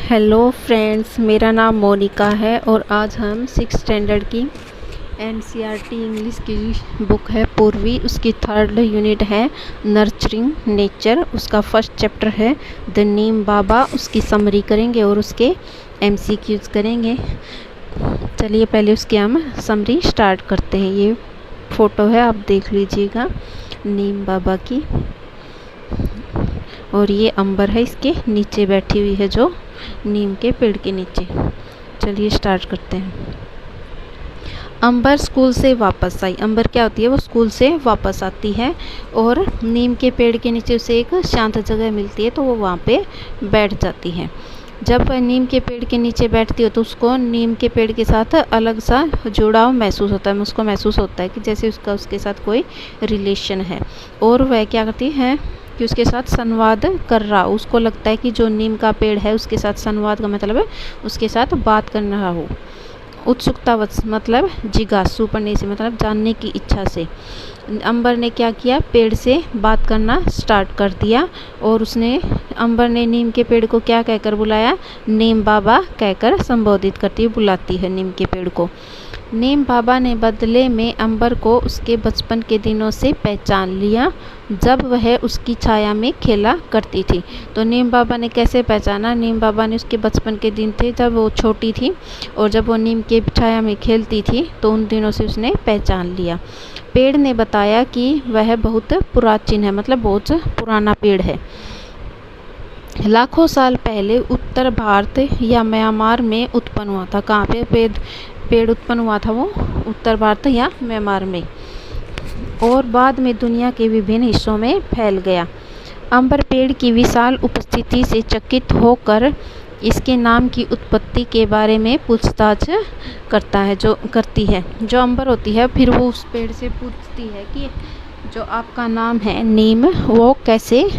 Hello friends, मेरा नाम मोनिका है और आज हम 6 स्टैंडर्ड की एनसीईआरटी इंग्लिश की बुक है पूर्वी, उसकी 3rd यूनिट है नर्चरिंग नेचर। उसका फर्स्ट चैप्टर है द नीम बाबा। उसकी समरी करेंगे और उसके एमसीक्यूज करेंगे। चलिए पहले उसकी हम समरी स्टार्ट करते हैं। ये फ़ोटो है, आप देख लीजिएगा नीम बाबा की, और ये अंबर है इसके नीचे बैठी हुई है, जो नीम के पेड़ के नीचे। चलिए स्टार्ट करते हैं। अंबर स्कूल से वापस आई। अंबर क्या होती है? वो स्कूल से वापस आती है और नीम के पेड़ के नीचे उसे एक शांत जगह मिलती है, तो वो वहाँ पे बैठ जाती है। जब वह नीम के पेड़ के नीचे बैठती है तो उसको नीम के पेड़ के साथ अलग सा जुड़ाव महसूस होता है। उसको महसूस होता है कि जैसे उसके साथ कोई रिलेशन है, और वह क्या करती है कि उसके साथ संवाद कर रहा। उसको लगता है कि जो नीम का पेड़ है उसके साथ संवाद का मतलब है उसके साथ बात कर रहा हो। उत्सुकतावश मतलब जिज्ञासु पढ़ने से मतलब जानने की इच्छा से अंबर ने क्या किया, पेड़ से बात करना स्टार्ट कर दिया। और अंबर ने नीम के पेड़ को क्या कहकर बुलाया? नीम बाबा कहकर संबोधित करती है, बुलाती है नीम के पेड़ को। नीम बाबा ने बदले में अंबर को उसके बचपन के दिनों से पहचान लिया, जब वह उसकी छाया में खेला करती थी। तो नीम बाबा ने कैसे पहचाना? नीम बाबा ने उसके बचपन के दिन थे जब वो छोटी थी और जब वो नीम के छाया में खेलती थी, तो उन दिनों से उसने पहचान लिया। पेड़ ने बताया कि वह बहुत पुरातन है, मतलब बहुत पुराना पेड़ है। लाखों साल पहले उत्तर भारत या म्यांमार में उत्पन्न हुआ था। कहाँ पे पेड़ उत्पन्न हुआ था? वो उत्तर भारत या म्यांमार में, और बाद में दुनिया के विभिन्न हिस्सों में फैल गया। अंबर पेड़ की विशाल उपस्थिति से चकित होकर इसके नाम की उत्पत्ति के बारे में पूछताछ करती है। जो अंबर होती है फिर वो उस पेड़ से पूछती है कि जो आपका नाम है नीम, वो कैसे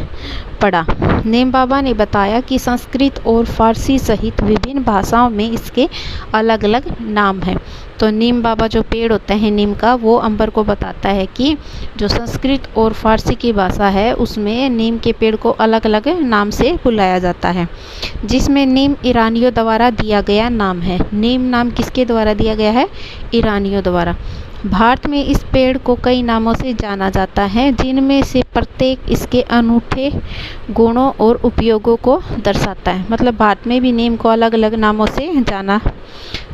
पड़ा। नीम बाबा ने बताया कि संस्कृत और फारसी सहित विभिन्न भाषाओं में इसके अलग अलग नाम हैं। तो नीम बाबा जो पेड़ होता है नीम का, वो अंबर को बताता है कि जो संस्कृत और फारसी की भाषा है उसमें नीम के पेड़ को अलग अलग नाम से बुलाया जाता है, जिसमें नीम ईरानियों द्वारा दिया गया नाम है। नीम नाम किसके द्वारा दिया गया है? ईरानियों द्वारा। भारत में इस पेड़ को कई नामों से जाना जाता है, जिनमें से प्रत्येक इसके अनूठे गुणों और उपयोगों को दर्शाता है। मतलब भारत में भी नीम को अलग अलग नामों से जाना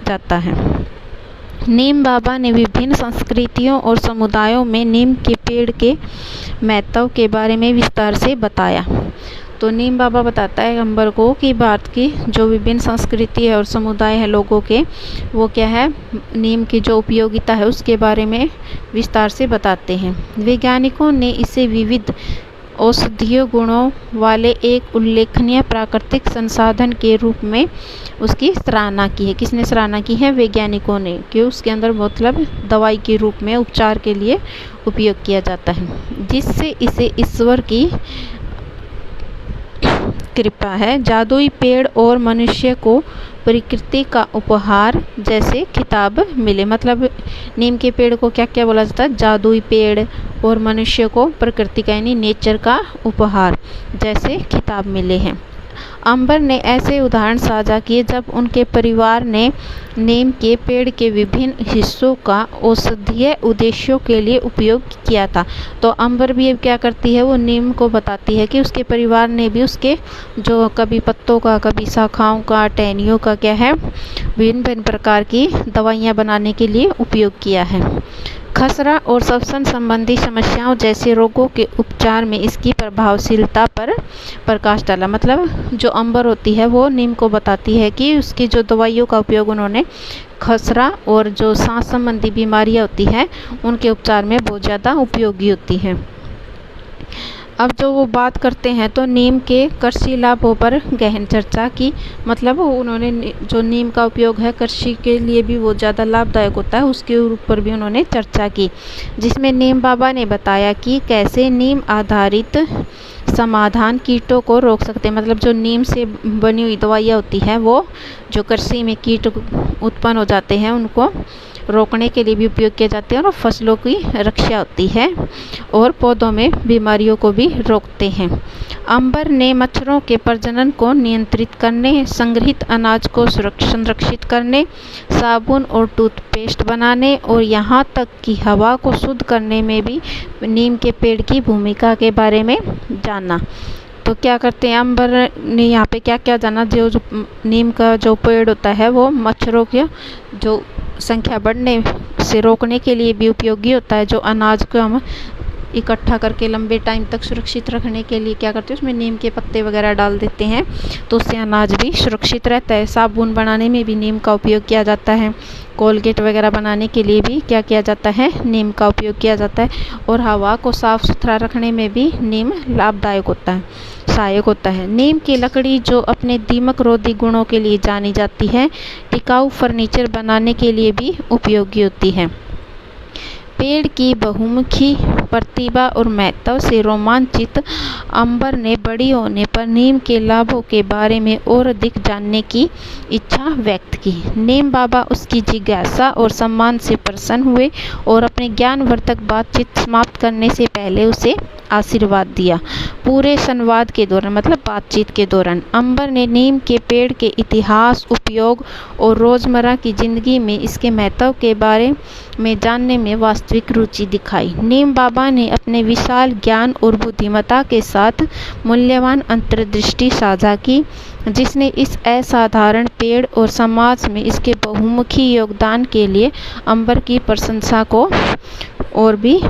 जाता है। नीम बाबा ने विभिन्न संस्कृतियों और समुदायों में नीम के पेड़ के महत्व के बारे में विस्तार से बताया। तो नीम बाबा बताता है अंबर को कि भारत की जो विभिन्न संस्कृति है और समुदाय है लोगों के, वो क्या है, नीम की जो उपयोगिता है उसके बारे में विस्तार से बताते हैं। वैज्ञानिकों ने इसे विविध औषधीय गुणों वाले एक उल्लेखनीय प्राकृतिक संसाधन के रूप में उसकी सराहना की है। किसने सराहना की है? वैज्ञानिकों ने, कि उसके अंदर मतलब दवाई के रूप में उपचार के लिए उपयोग किया जाता है, जिससे इसे ईश्वर की कृपा है। जादुई पेड़ और मनुष्य को प्रकृति का उपहार जैसे खिताब मिले। मतलब नीम के पेड़ को क्या क्या बोला जाता है? जादुई पेड़, और मनुष्य को प्रकृति का यानी नेचर का उपहार जैसे खिताब मिले हैं। अंबर ने ऐसे उदाहरण साझा किए जब उनके परिवार ने नीम के पेड़ के विभिन्न हिस्सों का औषधीय उद्देश्यों के लिए उपयोग किया था। तो अंबर भी अब क्या करती है? वो नीम को बताती है कि उसके परिवार ने भी उसके जो कभी पत्तों का, कभी शाखाओं का, टहनियों का क्या है, भिन्न भिन्न प्रकार की दवाइयाँ बनाने के लिए उपयोग किया है। खसरा और श्वसन संबंधी समस्याओं जैसे रोगों के उपचार में इसकी प्रभावशीलता पर प्रकाश डाला। मतलब जो अंबर होती है वो नीम को बताती है कि उसकी जो दवाइयों का उपयोग उन्होंने खसरा और जो सांस संबंधी बीमारियां होती हैं उनके उपचार में बहुत ज़्यादा उपयोगी होती है। अब जो वो बात करते हैं तो नीम के कृषि लाभों पर गहन चर्चा की। मतलब उन्होंने जो नीम का उपयोग है कृषि के लिए भी बहुत ज़्यादा लाभदायक होता है, उसके ऊपर भी उन्होंने चर्चा की, जिसमें नीम बाबा ने बताया कि कैसे नीम आधारित समाधान कीटों को रोक सकते हैं। मतलब जो नीम से बनी हुई दवाइयाँ होती हैं वो जो कृषि में कीट उत्पन्न हो जाते हैं उनको रोकने के लिए भी उपयोग किए जाते हैं और फसलों की रक्षा होती है और पौधों में बीमारियों को भी रोकते हैं। अंबर ने मच्छरों के प्रजनन को नियंत्रित करने, संग्रहित अनाज को संरक्षित करने, साबुन और टूथपेस्ट बनाने और यहाँ तक कि हवा को शुद्ध करने में भी नीम के पेड़ की भूमिका के बारे में जाना। तो क्या करते हैं, अंबर ने यहाँ पे क्या क्या जाना, जो नीम का जो पेड़ होता है वो मच्छरों की जो संख्या बढ़ने से रोकने के लिए भी उपयोगी होता है। जो अनाज को हम इकट्ठा करके लंबे टाइम तक सुरक्षित रखने के लिए क्या करते हैं, उसमें नीम के पत्ते वगैरह डाल देते हैं तो उससे अनाज भी सुरक्षित रहता है। साबुन बनाने में भी नीम का उपयोग किया जाता है। कोलगेट वगैरह बनाने के लिए भी क्या किया जाता है, नीम का उपयोग किया जाता है। और हवा को साफ सुथरा रखने में भी नीम लाभदायक होता है, सहायक होता है। नीम की लकड़ी जो अपने दीमक रोधी गुणों के लिए जानी जाती है, टिकाऊ फर्नीचर बनाने के लिए भी उपयोगी होती है। पेड़ की बहुमुखी प्रतिभा और महत्व से रोमांचित अंबर ने बड़ी होने पर नीम के लाभों के बारे में और अधिक जानने की इच्छा व्यक्त की। नीम बाबा उसकी जिज्ञासा और सम्मान से प्रसन्न हुए और अपने ज्ञानवर्धक बातचीत समाप्त करने से पहले उसे आशीर्वाद दिया। पूरे संवाद के दौरान मतलब बातचीत के दौरान अंबर ने नीम के पेड़ के इतिहास, उपयोग और रोज़मर्रा की जिंदगी में इसके महत्व के बारे में जानने में वास्तविक रुचि दिखाई। नीम बाबा ने अपने विशाल ज्ञान और बुद्धिमत्ता के साथ मूल्यवान अंतर्दृष्टि साझा की, जिसने इस असाधारण पेड़ और समाज में इसके बहुमुखी योगदान के लिए अंबर की प्रशंसा को और भी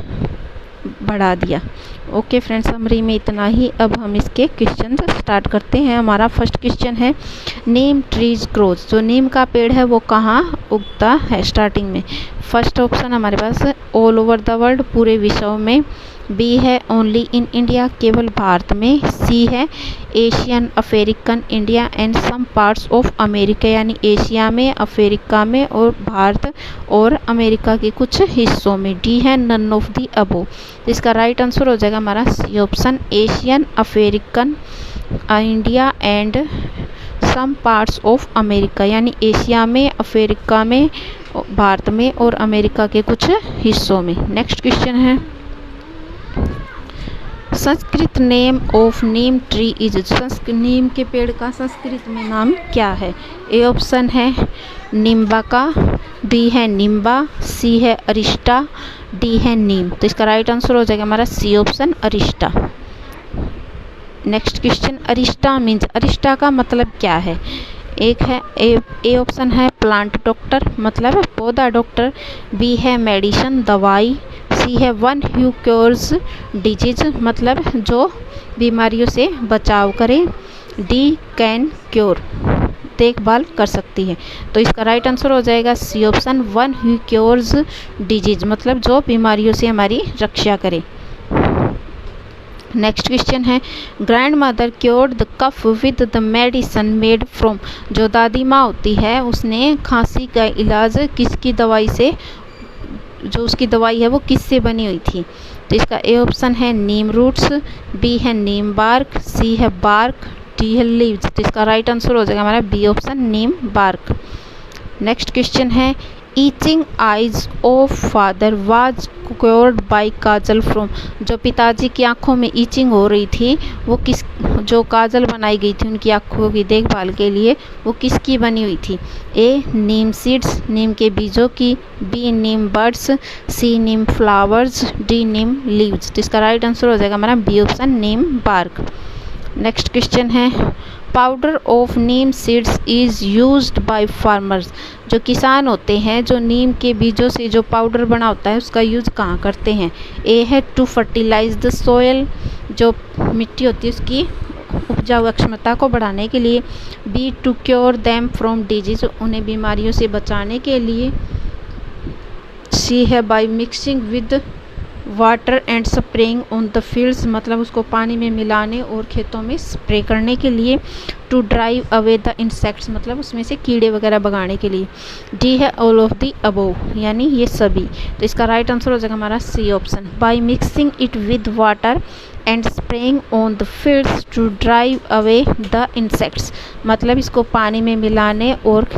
बढ़ा दिया। ओके फ्रेंड्स, समरी में इतना ही। अब हम इसके क्वेश्चन स्टार्ट करते हैं। हमारा फर्स्ट क्वेश्चन है, नेम ट्रीज ग्रोज, जो नीम का पेड़ है वो कहाँ उगता है स्टार्टिंग में। फर्स्ट ऑप्शन हमारे पास है ऑल ओवर द वर्ल्ड, पूरे विश्व में। बी है ओनली इन इंडिया, केवल भारत में। सी है Asian, African, India and some parts of America, यानी एशिया में, अफ्रीका में और भारत और अमेरिका के कुछ हिस्सों में। डी है नन ऑफ दी अबो। इसका राइट आंसर हो जाएगा हमारा C option, Asian, African, India and some parts of America, यानी एशिया में, अफ्रीका में, भारत में और अमेरिका के कुछ हिस्सों में। नेक्स्ट क्वेश्चन है, Sanskrit name of neem tree is, नीम के पेड़ का संस्कृत में नाम क्या है। ए ऑप्शन है निम्बाका, बी है निम्बा, सी है अरिष्टा, डी है नीम। तो इसका राइट आंसर हो जाएगा हमारा सी ऑप्शन, अरिष्टा। नेक्स्ट क्वेश्चन, अरिष्टा मीन्स, अरिष्टा का मतलब क्या है। एक है ए ऑप्शन है प्लांट डॉक्टर, मतलब पौधा डॉक्टर। बी है मेडिसन, दवाई। सी है वन हु क्योर्स डिजीज, मतलब जो बीमारियों से बचाव करे। डी कैन क्योर, देखभाल कर सकती है। तो इसका राइट आंसर हो जाएगा C option, one who cures disease, मतलब जो बीमारियों से हमारी रक्षा करे। नेक्स्ट क्वेश्चन है, grand mother cured the cough with the medicine made from, जो दादी माँ होती है उसने खांसी का इलाज किसकी दवाई से, जो उसकी दवाई है वो किससे बनी हुई थी। तो इसका ए ऑप्शन है नीम रूट्स, बी है नीम बार्क, सी है बार्क, डी है लीव्स। तो इसका राइट आंसर हो जाएगा हमारा बी ऑप्शन, नीम बार्क। नेक्स्ट क्वेश्चन है, itching eyes of father was cured by Kajal from, जो पिताजी की आंखों में ईचिंग हो रही थी वो किस, जो काजल बनाई गई थी उनकी आंखों की देखभाल के लिए, वो किसकी बनी हुई थी। ए नीम सीड्स, नीम के बीजों की। बी नीम बर्ड्स, सी नीम फ्लावर्स, डी नीम लीव्स। तो इसका राइट आंसर हो जाएगा हमारा बी ऑप्शन, नीम बार्क। नेक्स्ट क्वेश्चन है, powder of Neem seeds is used by farmers, जो किसान होते हैं जो नीम के बीजों से जो पाउडर बना होता है उसका यूज़ कहाँ करते हैं। ए है टू फर्टिलाइज द सोयल, जो मिट्टी होती है उसकी उपजाऊ क्षमता को बढ़ाने के लिए। B to cure them from disease, उन्हें बीमारियों से बचाने के लिए। सी है by mixing with water and spraying on the fields, मतलब उसको पानी में मिलाने और खेतों में स्प्रे करने के लिए। To drive away the insects, मतलब उसमें से कीड़े वगैरह भगाने के लिए। डी है ऑल ऑफ द अबोव, यानी ये सभी। तो इसका राइट आंसर हो जाएगा हमारा C option, by mixing it with water and spraying on the fields to drive away the insects, मतलब इसको पानी में मिलाने और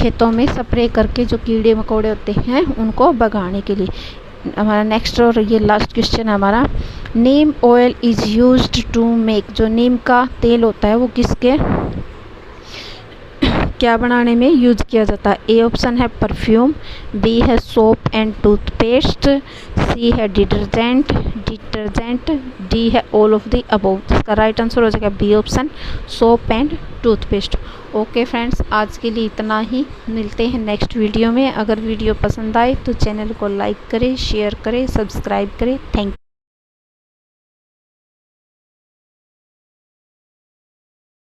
खेतों में स्प्रे करके जो कीड़े मकोड़े होते हैं उनको भगाने के लिए। हमारा नेक्स्ट और ये लास्ट क्वेश्चन है हमारा, neem oil is used to make, जो नीम का तेल होता है वो किसके क्या बनाने में यूज किया जाता है। ए ऑप्शन है परफ्यूम, बी है सोप एंड टूथपेस्ट, सी है डिटर्जेंट, डी है ऑल ऑफ द अबव। इसका राइट आंसर हो जाएगा B option, soap and toothpaste. Okay friends, आज के लिए इतना ही, मिलते हैं नेक्स्ट वीडियो में। अगर वीडियो पसंद आए तो चैनल को लाइक करें, शेयर करें, सब्सक्राइब करें। Thank you.